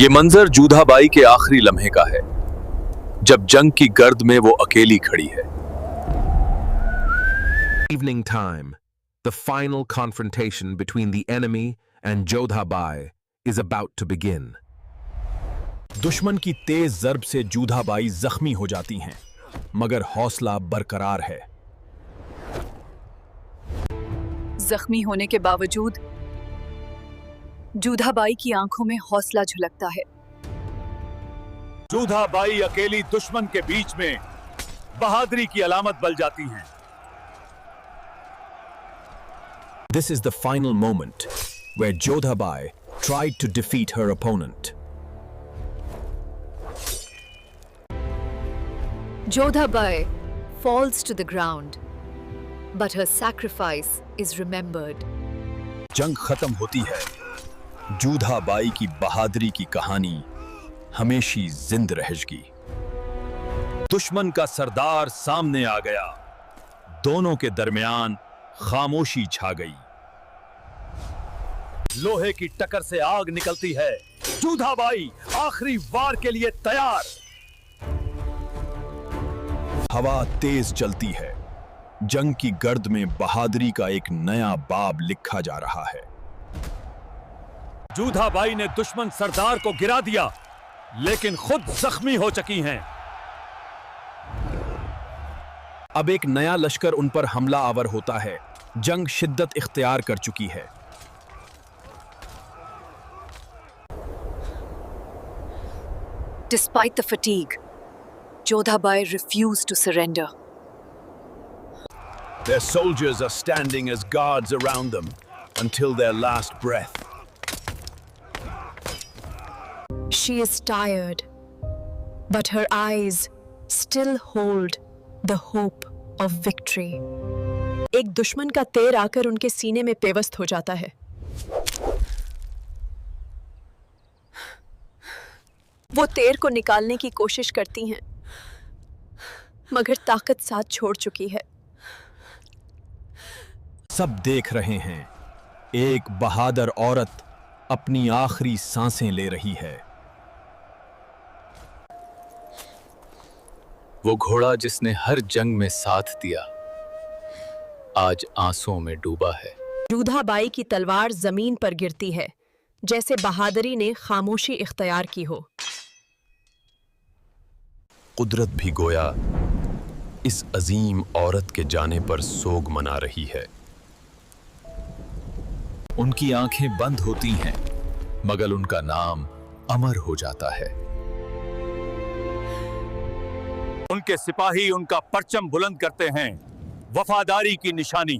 ये मंजर जोधाबाई के आखिरी लम्हे का है, जब जंग की गर्द में वो अकेली खड़ी है। Evening time, the final confrontation between the enemy and Jodhabai is about to begin. दुश्मन की तेज जर्ब से जोधाबाई जख्मी हो जाती हैं, मगर हौसला बरकरार है। जख्मी होने के बावजूद जोधाबाई की आंखों में हौसला झलकता है। जोधाबाई अकेली दुश्मन के बीच में बहादुरी की अलामत बन जाती हैं। This is the final moment where Jodhabai tried to defeat her opponent. Jodhabai falls to the ground, but her sacrifice is remembered. जंग खत्म होती है, जोधाबाई की बहादुरी की कहानी हमेशा जिंद रहेगी। दुश्मन का सरदार सामने आ गया, दोनों के दरमियान खामोशी छा गई। लोहे की टक्कर से आग निकलती है। जोधाबाई आखिरी वार के लिए तैयार। हवा तेज चलती है, जंग की गर्द में बहादुरी का एक नया बाब लिखा जा रहा है। जोधाबाई ने दुश्मन सरदार को गिरा दिया, लेकिन खुद जख्मी हो चुकी हैं। अब एक नया लश्कर उन पर हमला आवर होता है। जंग शिद्दत इख्तियार कर चुकी है। Despite the fatigue, Jodhabai refused to surrender. Their soldiers are standing as guards around them until their last breath. She is tired, but her eyes still hold the hope of victory. एक दुश्मन का तीर आकर उनके सीने में पेवस्त हो जाता है। वो तीर को निकालने की कोशिश करती हैं, मगर ताकत साथ छोड़ चुकी है। सब देख रहे हैं, एक बहादुर औरत अपनी आखिरी सांसें ले रही है। वो घोड़ा जिसने हर जंग में साथ दिया, आज आंसुओं में डूबा है। जोधाबाई की तलवार जमीन पर गिरती है, जैसे बहादुरी ने खामोशी इख्तियार की हो। कुदरत भी गोया इस अजीम औरत के जाने पर सोग मना रही है। उनकी आंखें बंद होती हैं, मगर उनका नाम अमर हो जाता है। उनके सिपाही उनका परचम बुलंद करते हैं, वफादारी की निशानी।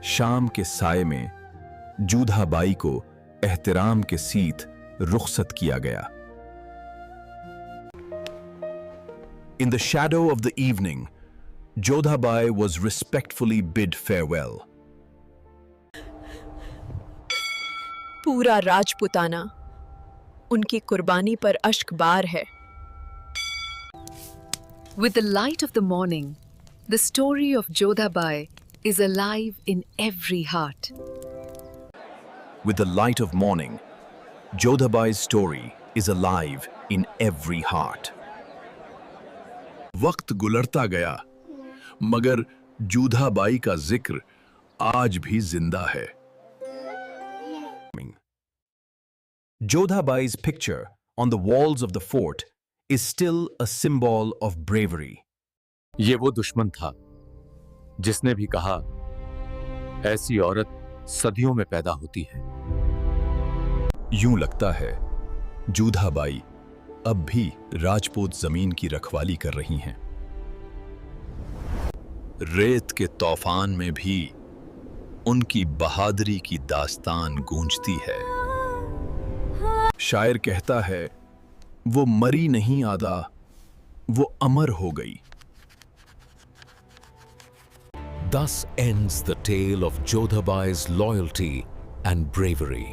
शाम के साये में जोधाबाई को एहतराम के सीत रुखसत किया गया। In the shadow of the evening, Jodhabai was respectfully bid farewell. पूरा राजपुताना उनकी कुर्बानी पर अश्कबार है। With the light of the morning, the story of Jodhabai is alive in every heart. With the light of morning, Jodhabai's story is alive in every heart. वक्त गुजरता गया, मगर जोधाबाई का जिक्र आज भी जिंदा है। Jodhabai's picture on the walls of the fort is still a symbol of bravery. ये वो दुश्मन था जिसने भी कहा, ऐसी औरत सदियों में पैदा होती है। यूं लगता है जोधाबाई अब भी राजपूत जमीन की रखवाली कर रही हैं। रेत के तूफान में भी उनकी बहादुरी की दास्तान गूंजती है। शायर कहता है, वो मरी नहीं आदा, वो अमर हो गई। Thus ends the tale of Jodhabai's loyalty and bravery.